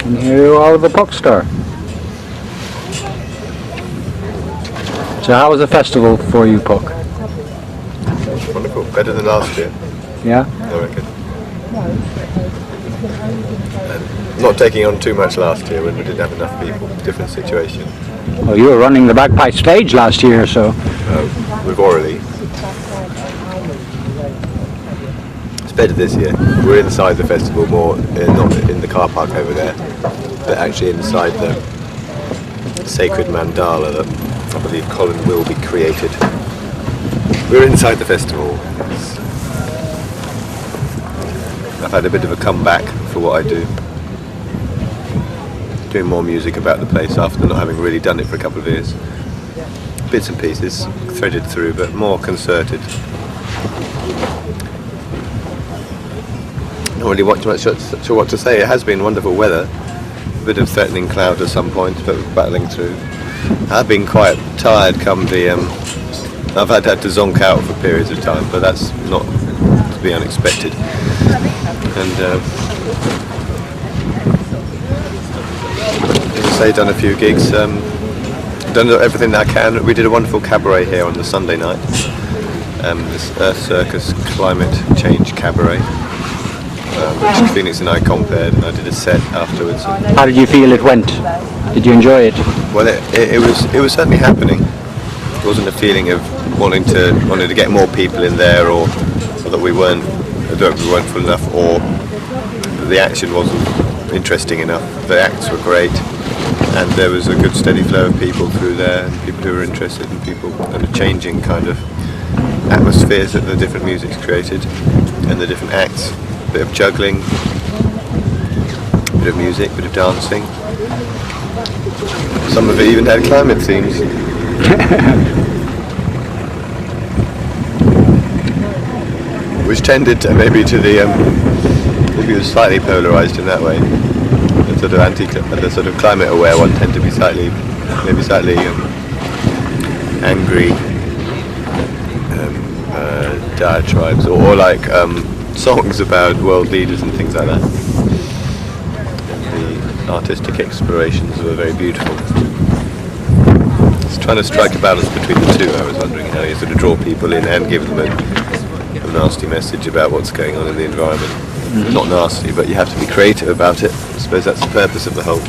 And here you are with the pop star. So how was the festival for you, Puck? Wonderful. Better than last year, Yeah? I reckon. Not taking on too much last year when we didn't have enough people. Different situation. Well, you were running the bagpipe stage last year, so... With Orally. It's better this year. We're inside the festival more, not in the car park over there, but actually inside the sacred mandala that I believe Colin Wilby created. We're inside the festival. I've had a bit of a comeback for what I do. Doing more music about the place after not having really done it for a couple of years. Bits and pieces, threaded through, but more concerted. Not really much sure what to say. It has been wonderful weather. A bit of threatening cloud at some point, but battling through. I've been quite tired come the... I've had to zonk out for periods of time, but that's not to be unexpected. And as I say, done a few gigs, done everything that I can. We did a wonderful cabaret here on the Sunday night, this Earth Circus Climate Change Cabaret, which Phoenix and I compared, and I did a set afterwards. How did you feel it went? Did you enjoy it? Well, it was certainly happening. It wasn't a feeling of wanting to get more people in there, or that we weren't full enough, or the action wasn't interesting enough. The acts were great, and there was a good steady flow of people through there, and people who were interested in people, and a changing kind of atmospheres that the different music's created, and the different acts. A bit of juggling, a bit of music, a bit of dancing. Some of it even had climate themes. Which tended to maybe it was slightly polarised in that way. The sort of the sort of climate aware one tend to be slightly angry diatribes, or like songs about world leaders and things like that. And the artistic explorations were very beautiful. It's trying to strike a balance between the two. I was wondering how you sort of draw people in and give them a nasty message about what's going on in the environment. Mm-hmm. Not nasty, but you have to be creative about it. I suppose that's the purpose of the whole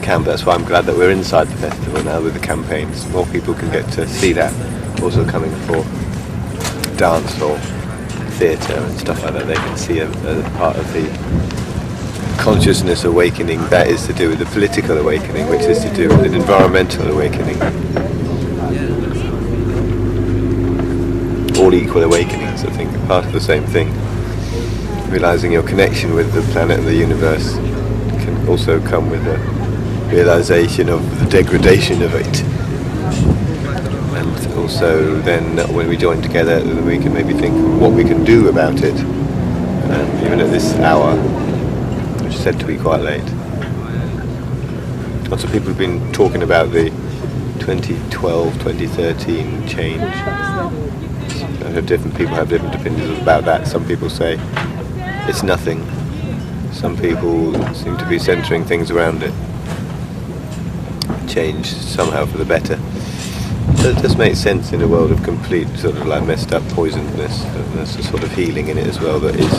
camp. That's why I'm glad that we're inside the festival now with the campaigns. More people can get to see that. Also coming for dance or theatre and stuff like that. They can see a part of the consciousness awakening that is to do with the political awakening, which is to do with an environmental awakening. All equal awakenings, I think, are part of the same thing. Realising your connection with the planet and the universe can also come with a realisation of the degradation of it. And also then when we join together, then we can maybe think what we can do about it. And even at this hour, which is said to be quite late. Lots of people have been talking about the 2012-2013 change. I know different people have different opinions about that. Some people say it's nothing. Some people seem to be centering things around it. Change somehow for the better. So it just makes sense in a world of complete sort of like messed up poisonedness. And there's a sort of healing in it as well that is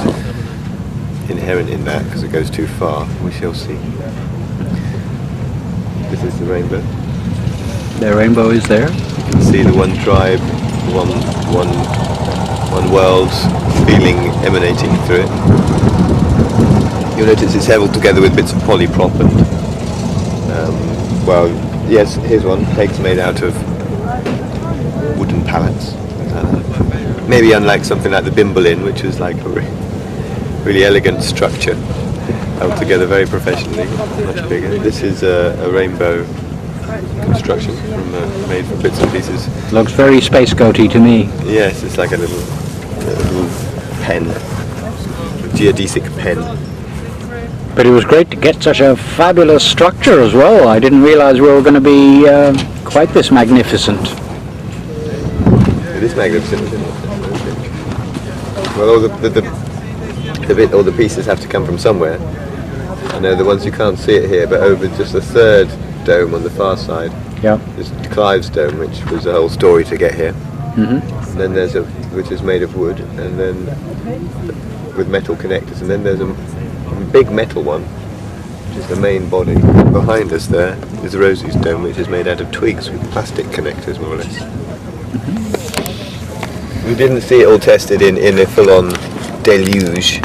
inherent in that because it goes too far. We shall see. This is the rainbow. The rainbow is there. You can see the one tribe, one world feeling emanating through it. You'll notice it's held together with bits of polyprop and, well, yes, here's one. Pegs made out of wooden pallets. Maybe unlike something like the Bimble Inn, which was like a really elegant structure, held together very professionally, much bigger. This is a rainbow construction made from bits and pieces. Looks very Space Goatee to me. Yes, it's like a little pen, a geodesic pen. But it was great to get such a fabulous structure as well. I didn't realise we were going to be quite this magnificent. It is magnificent, isn't it? Well, all the all the pieces have to come from somewhere. I know the ones you can't see it here, but over just the third dome on the far side Yeah. is Clive's dome, which was a whole story to get here. Hmm. And then there's which is made of wood, and then with metal connectors, and then there's a big metal one, which is the main body. Behind us there is Rosie's dome, which is made out of twigs with plastic connectors, more or less. We didn't see it all tested in a full-on deluge,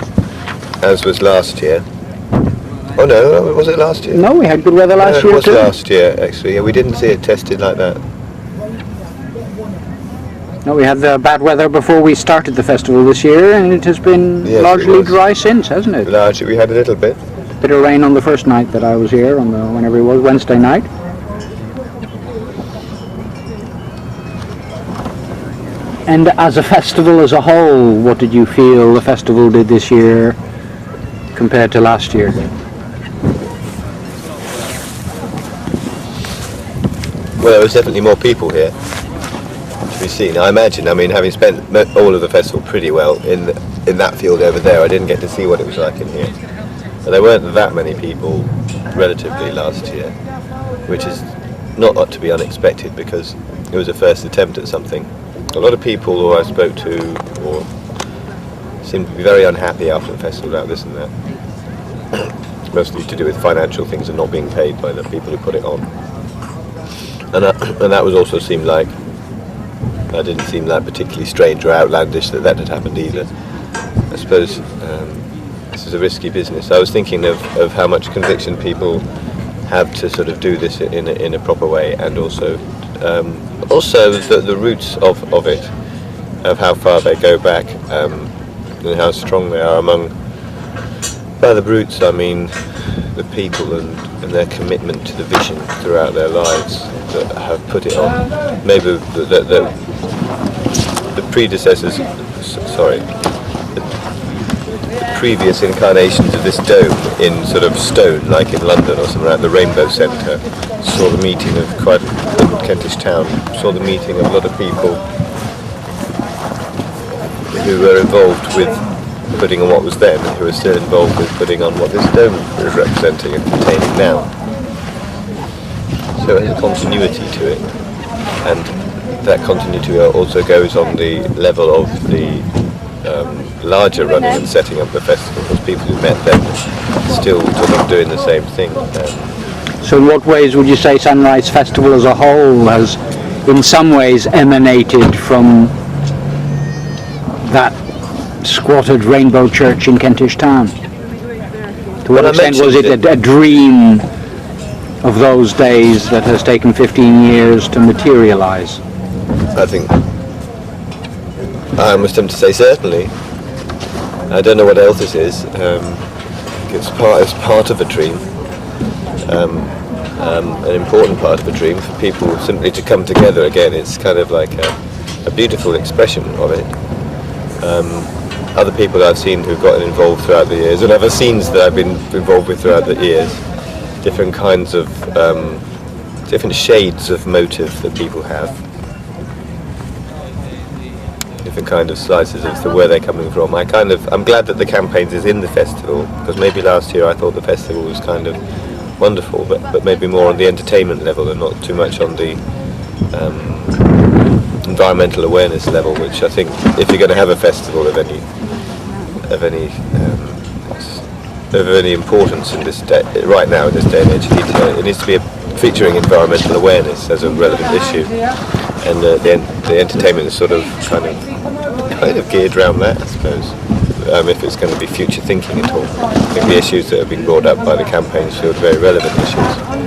as was last year. Oh no, was it last year? No, we had good weather last It year was too. last year, actually. Yeah, we didn't see it tested like that. No, we had the bad weather before we started the festival this year, and it has been Yes, it largely was. dry since, hasn't it? Largely, we had a little bit. Bit of rain on the first night that I was here, whenever it was, Wednesday night. And as a festival as a whole, what did you feel the festival did this year compared to last year? Well, there was definitely more people here to be seen. I imagine. I mean, having spent all of the festival pretty well in that field over there, I didn't get to see what it was like in here. But there weren't that many people relatively last year, which is not to be unexpected because it was a first attempt at something. A lot of people who I spoke to or seemed to be very unhappy after the festival about this and that. Mostly to do with financial things and not being paid by the people who put it on. And that was also seemed like, that didn't seem like particularly strange or outlandish that had happened either. I suppose this is a risky business. I was thinking of how much conviction people have to sort of do this in a proper way, and also the roots of it, of how far they go back, and how strong they are among. By the roots, I mean the people and their commitment to the vision throughout their lives that have put it on. Maybe the predecessors, the previous incarnations of this dome in sort of stone, like in London or somewhere at the Rainbow Centre, saw the meeting of quite in Kentish Town, saw the meeting of a lot of people who were involved with putting on what was then, and who are still involved with putting on what this dome is representing and containing now. So it has a continuity to it, and that continuity also goes on the level of the larger running and setting up the festival, because people who met then still sort of doing the same thing. So in what ways would you say Sunrise Festival as a whole has in some ways emanated from that squatted Rainbow Church in Kentish Town? To what Well, I extent was it mentioned a dream of those days that has taken 15 years to materialise? I think I must have to say certainly. I don't know what else this is. It's part of a dream, an important part of a dream for people simply to come together again. It's kind of like a beautiful expression of it. Other people that I've seen who've gotten involved throughout the years, and other scenes that I've been involved with throughout the years, different kinds of, different shades of motive that people have. Different kind of slices as to where they're coming from. I'm glad that the Campaigns is in the festival, because maybe last year I thought the festival was kind of wonderful, but maybe more on the entertainment level and not too much on the environmental awareness level, which I think if you're going to have a festival of any importance in this right now in this day and age, it needs to be featuring environmental awareness as a relevant issue, and the entertainment is sort of kind of geared around that, I suppose. If it's going to be future thinking at all, I think the issues that have been brought up by the Campaigns feel very relevant issues.